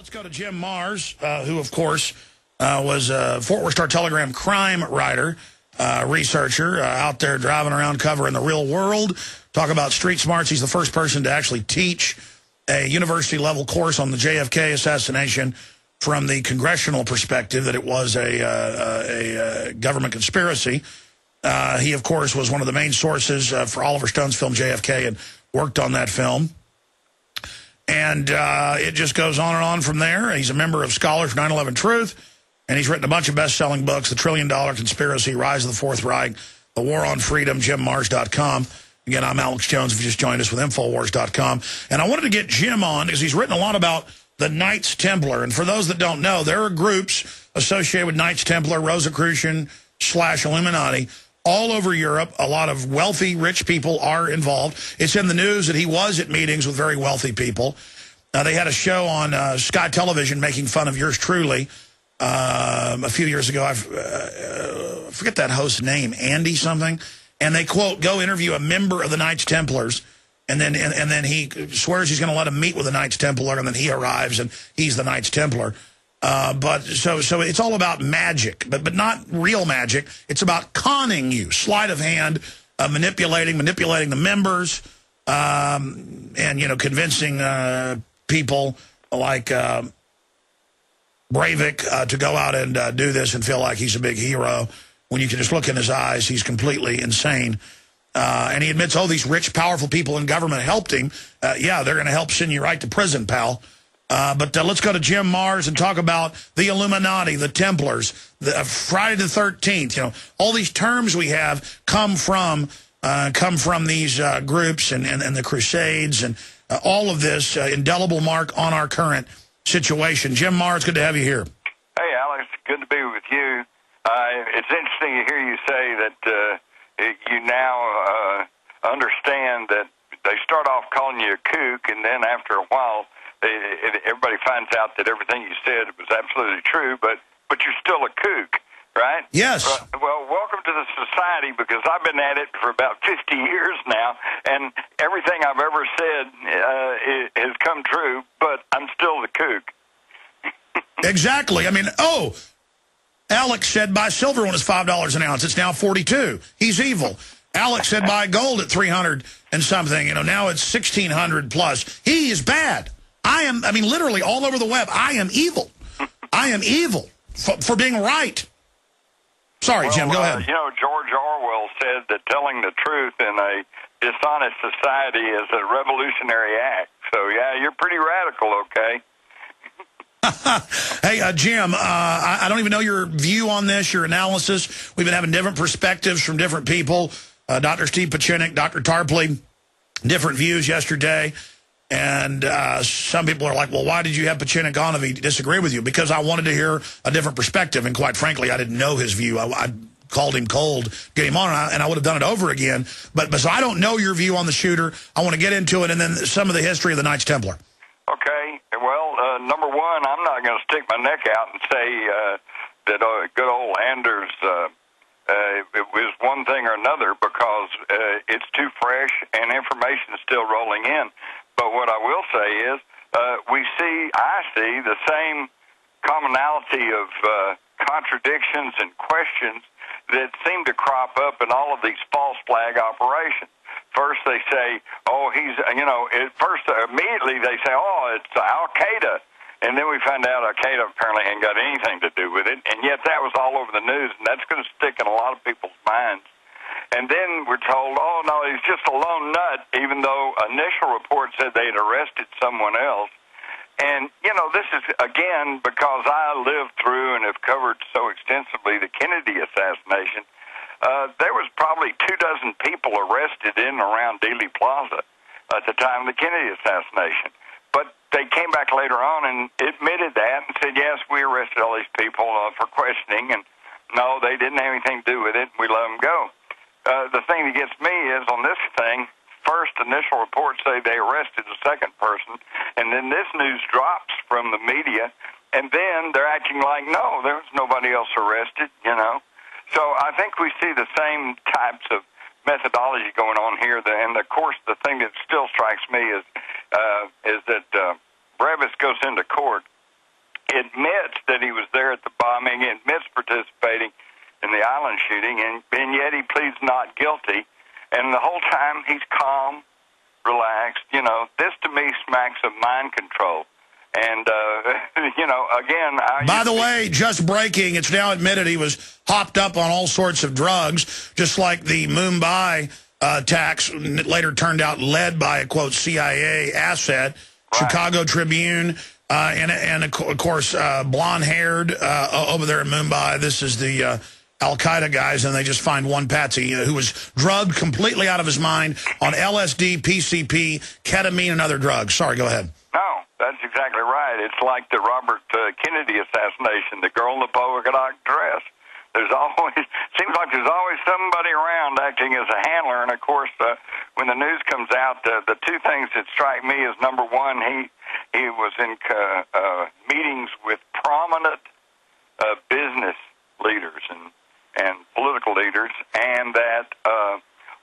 Let's go to Jim Mars, who, of course, was a Fort Worth Star-Telegram crime writer, researcher, out there driving around covering the real world. Talk about street smarts. He's the first person to actually teach a university-level course on the JFK assassination from the congressional perspective, that it was a government conspiracy. He, of course, was one of the main sources for Oliver Stone's film JFK and worked on that film. And it just goes on and on from there. He's a member of Scholars for 9/11 Truth, and he's written a bunch of best-selling books: The $1 Trillion Conspiracy, Rise of the Fourth Reich, The War on Freedom, JimMars.com. Again, I'm Alex Jones, if you just joined us, with Infowars.com. And I wanted to get Jim on because he's written a lot about the Knights Templar. And for those that don't know, there are groups associated with Knights Templar, Rosicrucian / Illuminati, all over Europe. A lot of wealthy, rich people are involved. It's in the news that he was at meetings with very wealthy people. They had a show on Sky Television making fun of yours truly a few years ago. I forget that host's name, Andy something. And they, quote, go interview a member of the Knights Templars, and then he swears he's going to let him meet with the Knights Templar, and then he arrives and he's the Knights Templar. But so it's all about magic, but not real magic. It's about conning you, sleight of hand, manipulating the members, and, you know, convincing people like Breivik to go out and do this and feel like he's a big hero, when you can just look in his eyes, he's completely insane. And he admits, oh, these rich, powerful people in government helped him. Yeah, they're going to help send you right to prison, pal. But let's go to Jim Mars and talk about the Illuminati, the Templars, the Friday the 13th. You know, all these terms we have come from these groups and the Crusades, and all of this indelible mark on our current situation. Jim Mars, good to have you here. Hey, Alex, good to be with you. It's interesting to hear you say that you now understand that they start off calling you a kook, and then after a while, everybody finds out that everything you said was absolutely true, but you're still a kook, right? Yes. Well, welcome to the society, because I've been at it for about 50 years now, and everything I've ever said has come true, but I'm still the kook. Exactly. I mean, Alex said buy silver when it's $5 an ounce. It's now $42. He's evil. Alex said buy gold at $300 and something. You know, now it's $1,600 plus. He is bad. I mean, literally all over the web, I am evil. I am evil for being right. Sorry, Jim, go ahead. You know, George Orwell said that telling the truth in a dishonest society is a revolutionary act. So, yeah, you're pretty radical, okay? Hey, Jim, I don't even know your view on this, your analysis. We've been having different perspectives from different people. Dr. Steve Pachinik, Dr. Tarpley, different views yesterday. And some people are like, well, why did you have Pachinik on if he disagreed with you? Because I wanted to hear a different perspective. And quite frankly, I didn't know his view. I called him cold, get him on, and I would have done it over again. But so I don't know your view on the shooter. I want to get into it, and then some of the history of the Knights Templar. Okay. Well, number one, I'm not going to stick my neck out and say that good old Anders it was one thing or another, because it's too fresh and information is still rolling in. But what I will say is I see the same commonality of contradictions and questions that seem to crop up in all of these false flag operations. First they say, oh, he's, you know, immediately they say, oh, it's Al-Qaeda. And then we find out Al-Qaeda apparently ain't got anything to do with it. And yet that was all over the news, and that's going to stick in a lot of people's minds. And then we're told, oh, no, he's just a lone nut, even though initial reports said they had arrested someone else. And, you know, this is, again, because I lived through and have covered so extensively the Kennedy assassination. There was probably 24 people arrested in and around Dealey Plaza at the time of the Kennedy assassination. But they came back later on and admitted that and said, yes, we arrested all these people for questioning, and no, they didn't have anything to do with it, and we let them go. The thing that gets me is on this thing, first initial reports say they arrested a second person, and then this news drops from the media, and then they're acting like, no, there was nobody else arrested, you know. So I think we see the same types of methodology going on here. And, of course, the thing that still strikes me is that Brevis goes into court admits that he was there at the bombing, admits participating in the island shooting, and yet he pleads not guilty. And the whole time he's calm, relaxed. You know, this to me smacks of mind control. And, you know, again... By the way, just breaking, it's now admitted he was hopped up on all sorts of drugs, just like the Mumbai attacks later turned out led by a, quote, CIA asset, right. Chicago Tribune, and of course, blonde-haired over there in Mumbai. This is the Al-Qaeda guys, and they just find one patsy who was drugged completely out of his mind on LSD, PCP, ketamine, and other drugs. Sorry, go ahead. No, that's exactly right. It's like the Robert Kennedy assassination, the girl in the polka dot dress. Seems like there's always somebody around acting as a handler. And of course, when the news comes out, the two things that strike me is, number one, he was in meetings with prominent business leaders and political leaders, and that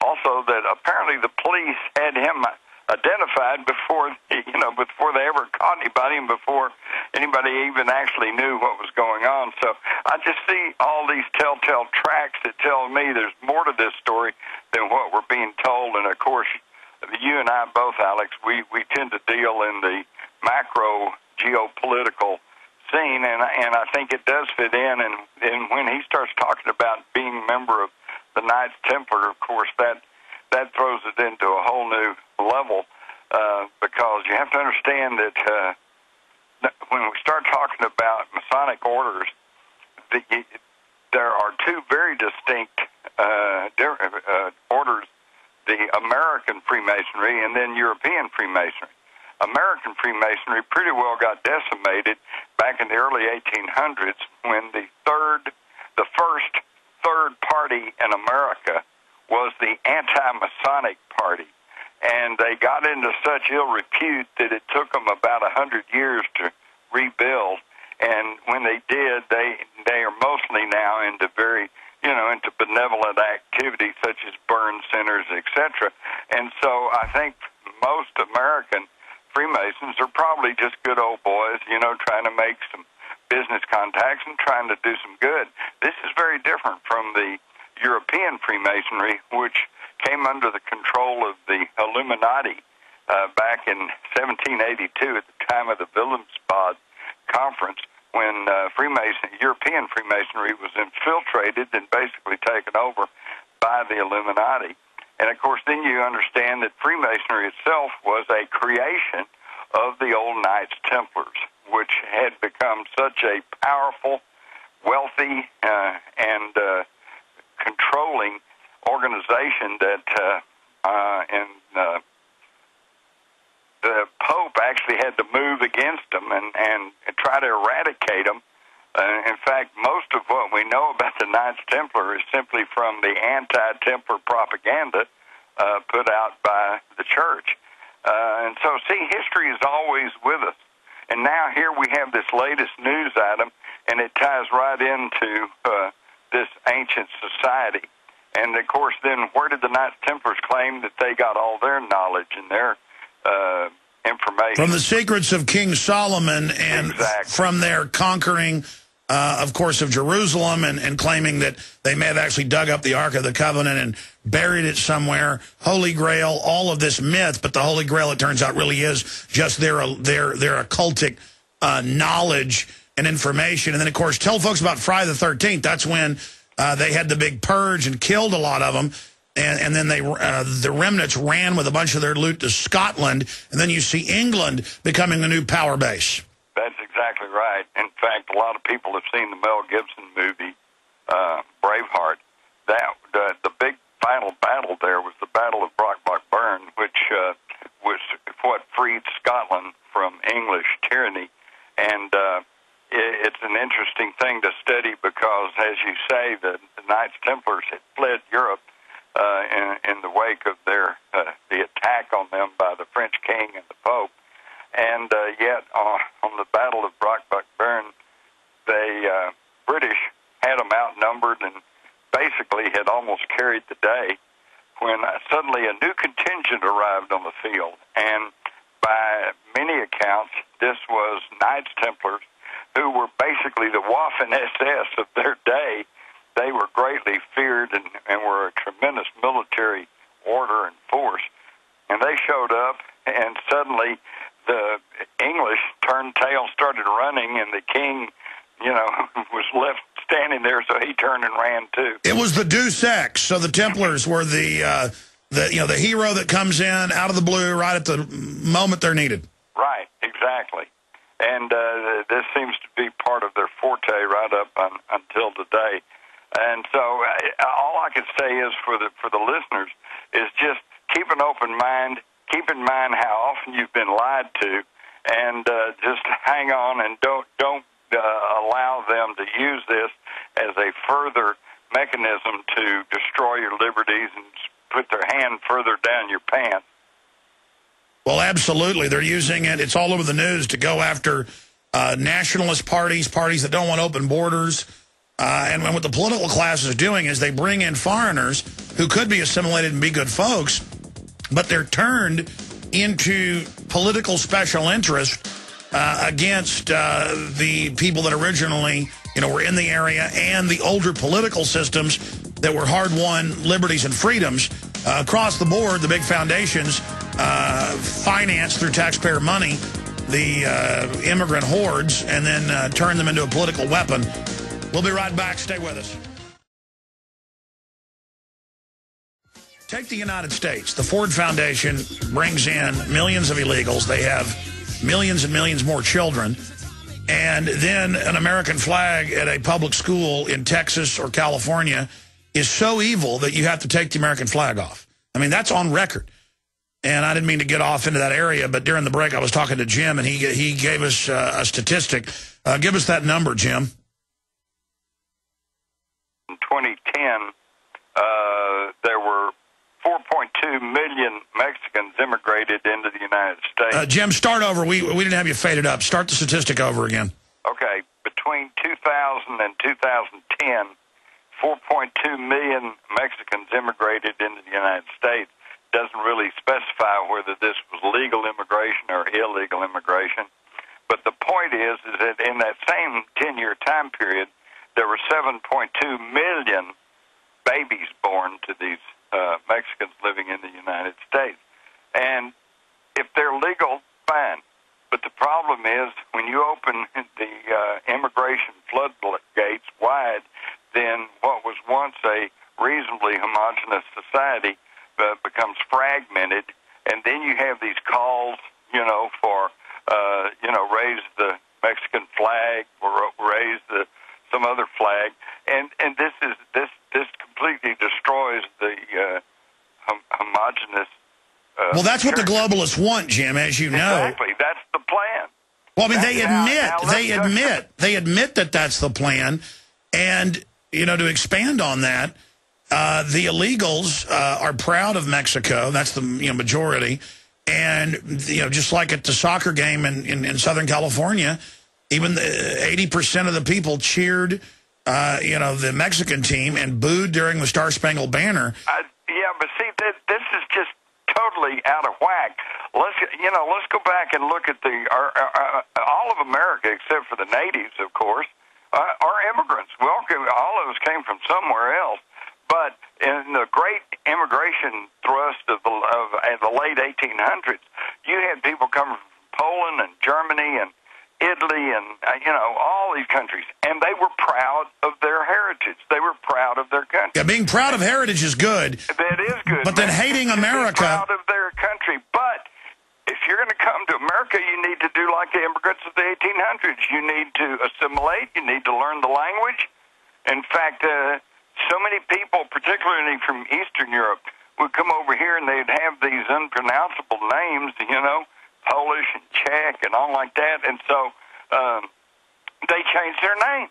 also that apparently the police had him identified before they ever caught anybody, and before anybody even actually knew what was going on. So I just see all these telltale tracks that tell me there's more to this story than what we're being told. And of course, you and I both, Alex, we tend to deal in the macro geopolitical scene, and I think it does fit in. And when he starts talking about being a member of the Knights Templar, of course, that throws it into a whole new level, because you have to understand that when we start talking about Masonic orders, there are two very distinct orders, the American Freemasonry and then European Freemasonry. American Freemasonry pretty well got decimated back in the early 1800s when the first third party in America was the anti-Masonic party. And they got into such ill repute that it took them about 100 years to rebuild. And when they did, they are mostly now into into benevolent activities such as burn centers, etc. And so I think most American Freemasons are probably just good old boys, trying to make some business contacts and trying to do some good. This is very different from the European Freemasonry, which came under the control of the Illuminati back in 1782 at the time of the Wilhelmsbad Conference, when European Freemasonry was infiltrated and basically taken over by the Illuminati. And, of course, then you understand that Freemasonry itself was a creation of the old Knights Templars, which had become such a powerful, wealthy, and controlling organization that the Pope actually had to move against them and try to eradicate them. In fact, most of what we know about the Knights Templar is simply from the anti-Templar propaganda put out by the church. And so, see, history is always with us. And now here we have this latest news item, and it ties right into this ancient society. And, of course, then where did the Knights Templars claim that they got all their knowledge and their information? From the secrets of King Solomon, and exactly. From their conquering, of course, of Jerusalem, and claiming that they may have actually dug up the Ark of the Covenant and buried it somewhere. Holy Grail, all of this myth, but the Holy Grail, it turns out, really is just their occultic knowledge and information. And then, of course, tell folks about Friday the 13th. That's when they had the big purge and killed a lot of them. And then the remnants ran with a bunch of their loot to Scotland. And then you see England becoming the new power base. That's exactly right. In fact, a lot of people have seen the Mel Gibson movie, Braveheart. The big final battle there was the Battle of Brockburn, which was what freed Scotland from English tyranny. And it's an interesting thing to study because, as you say, the Knights Templars had fled Europe in the wake of the attack on them by the French king and the Pope. And yet, on the Battle of Brockburn, the British had them outnumbered and basically had almost carried the day when suddenly a new contingent arrived on the field. And by many accounts, this was Knights Templars who were basically the Waffen-SS of their day. They were greatly feared and were a tremendous military order and force. And they showed up, and suddenly the English turned tail, started running, and the king, was left standing there, so he turned and ran too. It was the Deus Ex. So the Templars were the hero that comes in out of the blue right at the moment they're needed. Right, exactly. And this seems to be part of their forte right up until today. And so all I can say is for the listeners is just keep an open mind, keep in mind how often you've been lied to, and just hang on and don't allow them to use this as a further mechanism to destroy your liberties and put their hand further down your pants. Well, absolutely. They're using it. It's all over the news to go after nationalist parties that don't want open borders. And what the political class is doing is they bring in foreigners who could be assimilated and be good folks, but they're turned into political special interest against the people that originally, were in the area, and the older political systems that were hard-won liberties and freedoms. Across the board, the big foundations finance through taxpayer money the immigrant hordes and then turn them into a political weapon. We'll be right back. Stay with us. Take the United States. The Ford Foundation brings in millions of illegals. They have millions and millions more children. And then an American flag at a public school in Texas or California is so evil that you have to take the American flag off. I mean, that's on record. And I didn't mean to get off into that area, but during the break I was talking to Jim, and he gave us a statistic. Give us that number, Jim. In 2010, there were 4.2 million Mexicans immigrated into the United States. Jim, start over. We didn't have you faded up. Start the statistic over again. Okay. Between 2000 and 2010, 4.2 million Mexicans immigrated into the United States. Doesn't really specify whether this was legal immigration or illegal immigration. But the point is that in that same 10-year time period, there were 7.2 million babies born to these Mexicans living in the United States. And if they're legal, fine. But the problem is when you open the immigration floodgates wide, then what was once a reasonably homogenous society becomes fragmented, and then you have these calls, for, raise the Mexican flag or raise some other flag, and this completely destroys the homogenous. Well, that's what the globalists want, Jim, as you know. Exactly, that's the plan. Well, I mean, they admit that that's the plan, and to expand on that. The illegals are proud of Mexico. That's the majority. And, just like at the soccer game in Southern California, even 80% of the people cheered, the Mexican team and booed during the Star-Spangled Banner. Yeah, but see, this is just totally out of whack. Let's go back and look at all of America, except for the natives, of course, are immigrants. Well, all of us came from somewhere else. But in the great immigration thrust of the late 1800s, you had people coming from Poland and Germany and Italy and, all these countries. And they were proud of their heritage. They were proud of their country. Yeah, being proud of heritage is good. That is good. But then hating America. Proud of their country. But if you're going to come to America, you need to do like the immigrants of the 1800s. You need to assimilate. You need to learn the language. In fact, so many people, particularly from Eastern Europe, would come over here and they'd have these unpronounceable names, Polish and Czech and all like that. And so they changed their name.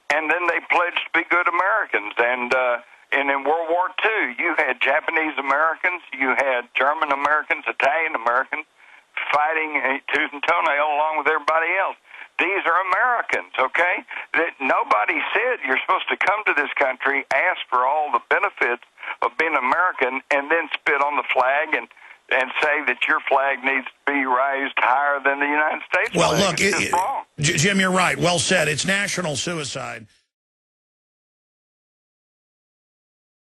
And then they pledged to be good Americans. And in World War II, you had Japanese Americans, you had German Americans, Italian Americans fighting tooth and toenail along with everybody else. These are Americans, okay? That nobody said you're supposed to come to this country, ask for all the benefits of being American, and then spit on the flag and and say that your flag needs to be raised higher than the United States Well, flag. look, it's just wrong. Jim, you're right. Well said. It's national suicide.